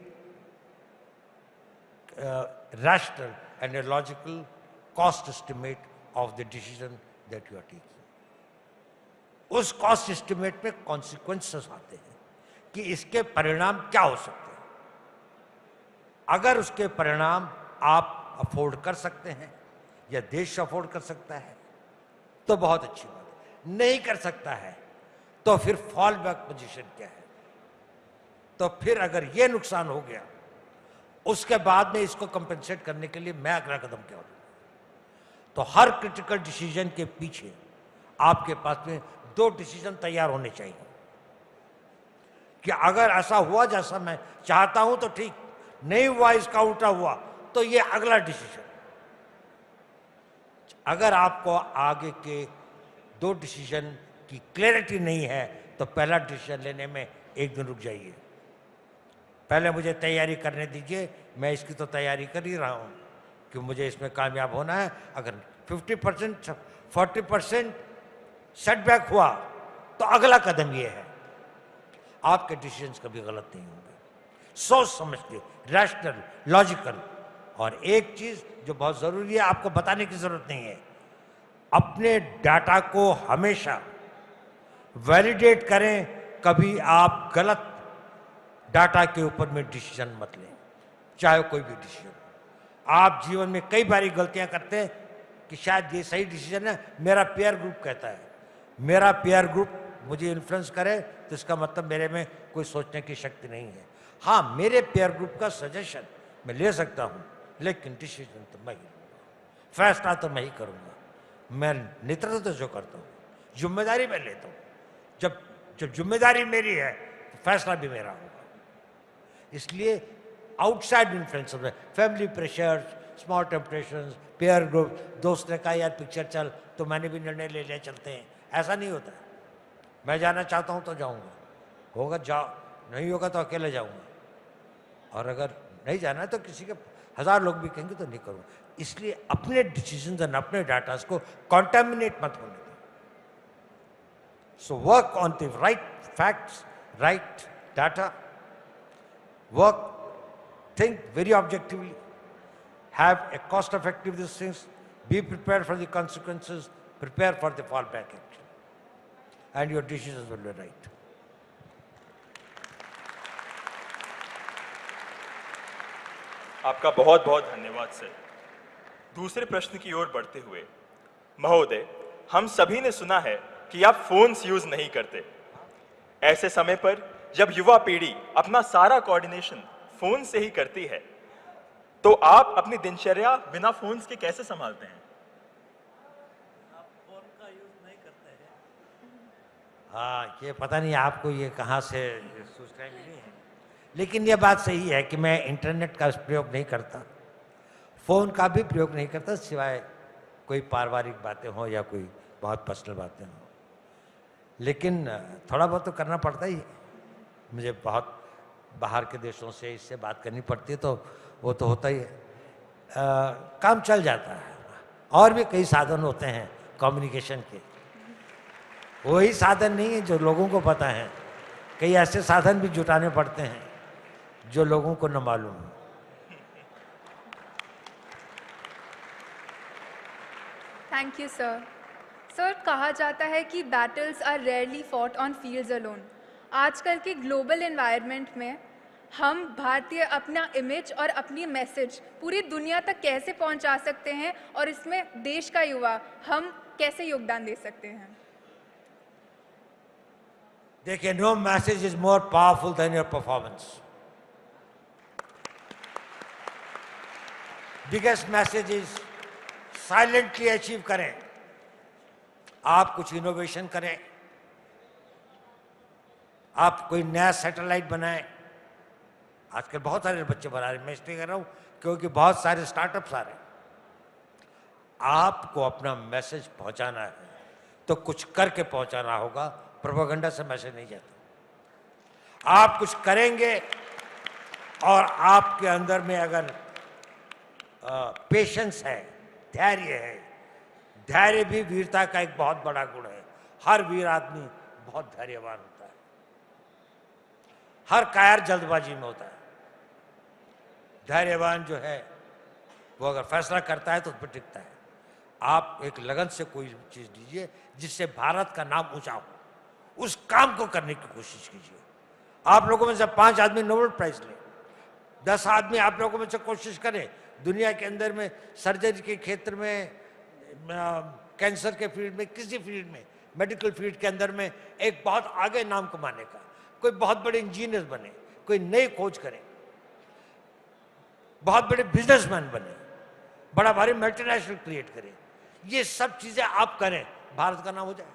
Speaker 1: rational and a logical cost estimate of the decision that you are taking. उस कॉस्ट एस्टिमेट में कॉन्सिक्वेंसेस आते हैं कि इसके परिणाम क्या हो सकते हैं। अगर उसके परिणाम आप अफोर्ड कर सकते हैं या देश अफोर्ड कर सकता है तो बहुत अच्छी बात है। नहीं कर सकता है तो फिर फॉल बैक पोजीशन क्या है। तो फिर अगर ये नुकसान हो गया, उसके बाद में इसको कंपेंसेट करने के लिए मैं अगला कदम क्या लूं। तो हर क्रिटिकल डिसीजन के पीछे आपके पास में 2 डिसीजन तैयार होने चाहिए कि अगर ऐसा हुआ जैसा मैं चाहता हूं तो ठीक, नहीं हुआ, इसका उल्टा हुआ, तो ये अगला डिसीजन। अगर आपको आगे के 2 डिसीजन की क्लैरिटी नहीं है तो पहला डिसीजन लेने में 1 दिन रुक जाइए। पहले मुझे तैयारी करने दीजिए, मैं इसकी तो तैयारी कर ही रहा हूं कि मुझे इसमें कामयाब होना है। अगर 50% 40% सेटबैक हुआ तो अगला कदम ये है। आपके डिसीजंस कभी गलत नहीं होंगे, सोच समझ के, रैशनल, लॉजिकल। और एक चीज जो बहुत जरूरी है, आपको बताने की जरूरत नहीं है, अपने डाटा को हमेशा वैलिडेट करें। कभी आप गलत डाटा के ऊपर में डिसीजन मत लें, चाहे कोई भी डिसीजन। आप जीवन में कई बारी गलतियां करते हैं कि शायद ये सही डिसीजन है, मेरा पीयर ग्रुप कहता है, मेरा पीयर ग्रुप मुझे इन्फ्लुएंस करे तो इसका मतलब मेरे में कोई सोचने की शक्ति नहीं है। हाँ, मेरे पीयर ग्रुप का सजेशन मैं ले सकता हूं, लेकिन डिसीजन तो मैं ही लूंगा, फैसला तो मैं ही करूंगा। मैं नेतृत्व तो जो करता हूं, जिम्मेदारी मैं लेता हूं। जब जब जिम्मेदारी मेरी है तो फैसला भी मेरा होगा। इसलिए outside influence, family pressure, small temptations, pair group, दोस्त ने कहा यार पिक्चर चल तो मैंने भी निर्णय ले लिया चलते हैं, ऐसा नहीं होता। मैं जाना चाहता हूं तो जाऊंगा, होगा जाओ, नहीं होगा तो अकेले जाऊंगा, और अगर नहीं जाना है तो किसी के 1000 लोग भी कहेंगे तो नहीं करूँगा। इसलिए अपने डिसीजंस और अपने डाटास को कॉन्टेमिनेट मत होने दें। So work on the right facts, right data, work, think very objectively, have a cost-effective these things, be prepared for the consequences, prepare for the fallback action, and your decisions will be right.
Speaker 4: आपका बहुत बहुत धन्यवाद sir. दूसरे प्रश्न की ओर बढ़ते हुए, महोदय, हम सभी ने सुना है कि आप फोन्स यूज नहीं करते। ऐसे समय पर जब युवा पीढ़ी अपना सारा कोऑर्डिनेशन फोन से ही करती है, तो आप अपनी दिनचर्या बिना फोन्स के कैसे संभालते हैं?
Speaker 5: आप फोन का यूज नहीं करते हैं?
Speaker 1: हाँ, ये पता नहीं आपको ये कहाँ से सूचनाएं मिली हैं, लेकिन ये बात सही है कि मैं इंटरनेट का प्रयोग नहीं करता, फ़ोन का भी प्रयोग नहीं करता, सिवाय कोई पारिवारिक बातें हों या कोई बहुत पर्सनल बातें हों। लेकिन थोड़ा बहुत तो करना पड़ता ही है। मुझे बहुत बाहर के देशों से इससे बात करनी पड़ती है, तो वो तो होता ही है। काम चल जाता है। और भी कई साधन होते हैं कम्युनिकेशन के, वही साधन नहीं है जो लोगों को पता है। कई ऐसे साधन भी जुटाने पड़ते हैं जो लोगों को न मालूम हो।
Speaker 3: Thank you sir. सर, कहा जाता है कि battles are rarely fought on fields alone. आजकल के ग्लोबल एनवायरनमेंट में हम भारतीय अपना इमेज और अपनी मैसेज पूरी दुनिया तक कैसे पहुंचा सकते हैं, और इसमें देश का युवा हम कैसे योगदान दे सकते हैं?
Speaker 1: देखिए, no message is more powerful than your performance. Biggest message is silently achieve करें। आप कुछ इनोवेशन करें, आप कोई नया सैटेलाइट बनाएं। आजकल बहुत सारे बच्चे बना रहे हैं, मैं इसलिए कह रहा हूं क्योंकि बहुत सारे स्टार्टअप्स आ रहे हैं। आपको अपना मैसेज पहुंचाना है तो कुछ करके पहुंचाना होगा, प्रोपेगेंडा से मैसेज नहीं जाता। आप कुछ करेंगे और आपके अंदर में अगर पेशेंस है, धैर्य है, धैर्य भी वीरता का एक बहुत बड़ा गुण है। हर वीर आदमी बहुत धैर्यवान होता है, हर कायर जल्दबाजी में होता है। धैर्यवान जो है वो अगर फैसला करता है तो उस पर टिकता है। आप एक लगन से कोई चीज लीजिए जिससे भारत का नाम ऊंचा हो, उस काम को करने की कोशिश कीजिए। आप लोगों में से 5 आदमी नोबेल प्राइज लें, 10 आदमी आप लोगों में से कोशिश करें दुनिया के अंदर में सर्जरी के क्षेत्र में, कैंसर के फील्ड में, किसी फील्ड में, मेडिकल फील्ड के अंदर में एक बहुत आगे नाम कमाने का। कोई बहुत बड़े इंजीनियर बने, कोई नई खोज करे, बहुत बड़े बिजनेसमैन बने, बड़ा भारी मल्टीनेशनल क्रिएट करे। ये सब चीजें आप करें, भारत का नाम हो जाए।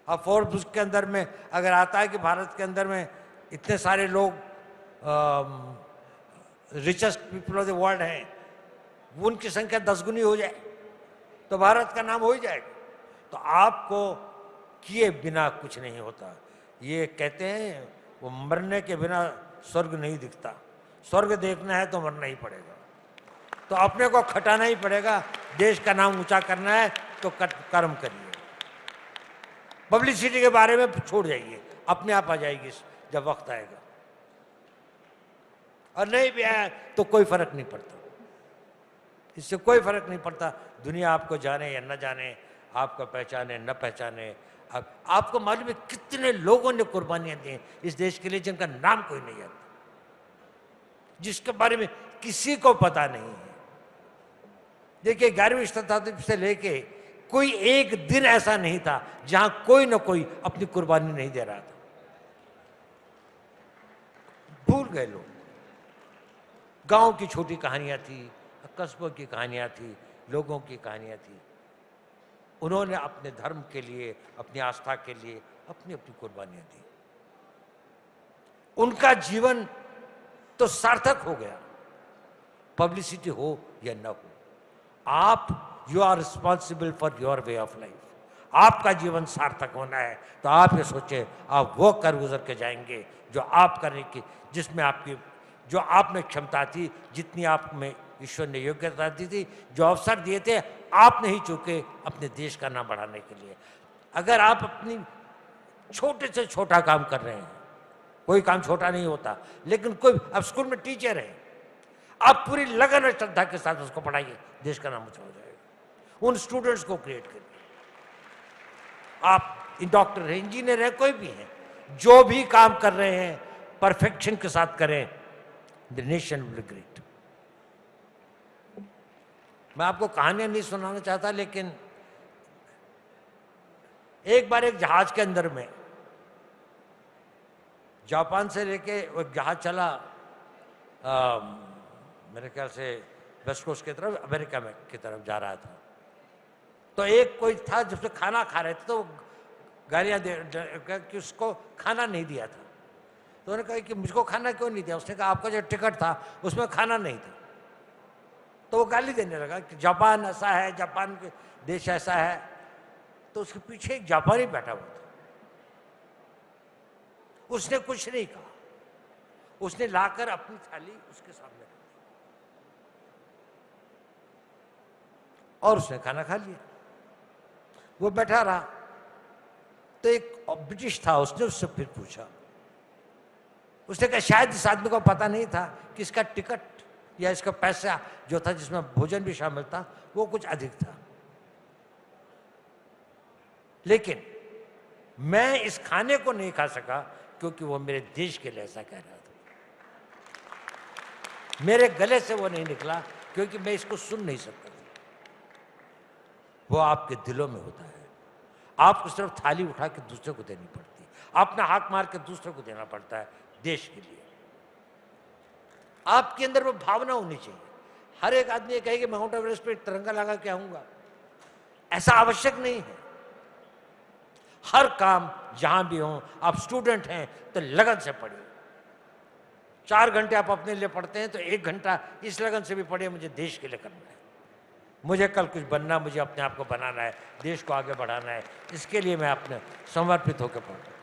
Speaker 1: अब फोर्ब्स के अंदर में अगर आता है कि भारत के अंदर में इतने सारे लोग richest people of the world हैं, उनकी संख्या 10 गुनी हो जाए तो भारत का नाम हो ही जाएगा। तो आपको किए बिना कुछ नहीं होता। ये कहते हैं वो मरने के बिना स्वर्ग नहीं दिखता, स्वर्ग देखना है तो मरना ही पड़ेगा। तो अपने को खटाना ही पड़ेगा। देश का नाम ऊंचा करना है तो कर्म करिए। पब्लिसिटी के बारे में छोड़ जाइए, अपने आप आ जाएगी जब वक्त आएगा। और नहीं भी आया तो कोई फर्क नहीं पड़ता, इससे कोई फर्क नहीं पड़ता। दुनिया आपको जाने या न जाने, आपको पहचाने न पहचाने। आपको मालूम है कितने लोगों ने कुर्बानियां दी इस देश के लिए जिनका नाम कोई नहीं जानता, जिसके बारे में किसी को पता नहीं है। देखिए, 11वीं शताब्दी से लेके कोई एक दिन ऐसा नहीं था जहां कोई ना कोई अपनी कुर्बानी नहीं दे रहा था। भूल गए लोग। गांव की छोटी कहानियां थी, कस्बों की कहानियां थी, लोगों की कहानियां थी। उन्होंने अपने धर्म के लिए, अपनी आस्था के लिए अपनी अपनी कुर्बानियां दी। उनका जीवन तो सार्थक हो गया, पब्लिसिटी हो या न हो। आप, you are responsible for your way of life. आपका जीवन सार्थक होना है तो आप ये सोचें, आप वो कर गुजर के जाएंगे जो आप करने की, जिसमें आपकी, जो आप में क्षमता थी, जितनी आप में ईश्वर ने योग्यता दी थी, जो अवसर दिए थे, आप नहीं चूके अपने देश का नाम बढ़ाने के लिए। अगर आप अपनी छोटे से छोटा काम कर रहे हैं, कोई काम छोटा नहीं होता, लेकिन कोई, अब स्कूल में टीचर है, आप पूरी लगन और श्रद्धा के साथ उसको पढ़ाइए, देश का नाम ऊंचा हो जाएगा। उन स्टूडेंट्स को क्रिएट करिए। आप डॉक्टर हैं, इंजीनियर हैं, कोई भी है, जो भी काम कर रहे हैं परफेक्शन के साथ करें, the nation will be great. मैं आपको कहानियां नहीं सुनाना चाहता, लेकिन एक बार एक जहाज के अंदर में, जापान से लेके वो जहाज चला मेरे ख्याल से वेस्ट कोस्ट की तरफ, अमेरिका में की तरफ जा रहा था। तो एक कोई था जिससे खाना खा रहे थे, तो गालियां दे कि उसको खाना नहीं दिया था। तो उन्होंने कहा कि मुझको खाना क्यों नहीं दिया? उसने कहा आपका जो टिकट था उसमें खाना नहीं था। तो वो गाली देने लगा कि जापान ऐसा है, जापान के देश ऐसा है। तो उसके पीछे एक जापानी बैठा हुआ था, उसने कुछ नहीं कहा, उसने लाकर अपनी थाली उसके सामने रख दी और उसने खाना खा लिया। वो बैठा रहा। तो एक ब्रिटिश था, उसने उससे फिर पूछा, उसने कहा शायद इस आदमी को पता नहीं था कि इसका टिकट या इसका पैसा जो था, जिसमें भोजन भी शामिल था, वो कुछ अधिक था। लेकिन मैं इस खाने को नहीं खा सका क्योंकि वो मेरे देश के लिए ऐसा कह रहा था। मेरे गले से वो नहीं निकला क्योंकि मैं इसको सुन नहीं सकता था। वो आपके दिलों में होता है। आपको सिर्फ थाली उठा के दूसरे को देनी पड़ती है, अपना हाथ मार के दूसरे को देना पड़ता है देश के लिए। आपके अंदर वो भावना होनी चाहिए। हर एक आदमी ये कहे कि मैं माउंट एवरेस्ट पे तिरंगा लगा के आऊंगा, ऐसा आवश्यक नहीं है। हर काम जहां भी हो, आप स्टूडेंट हैं तो लगन से पढ़िए। 4 घंटे आप अपने लिए पढ़ते हैं तो 1 घंटा इस लगन से भी पढ़िए, मुझे देश के लिए करना है, मुझे कल कुछ बनना, मुझे अपने आप को बनाना है, देश को आगे बढ़ाना है। इसके लिए मैं अपने समर्पित होकर पढ़ूँ।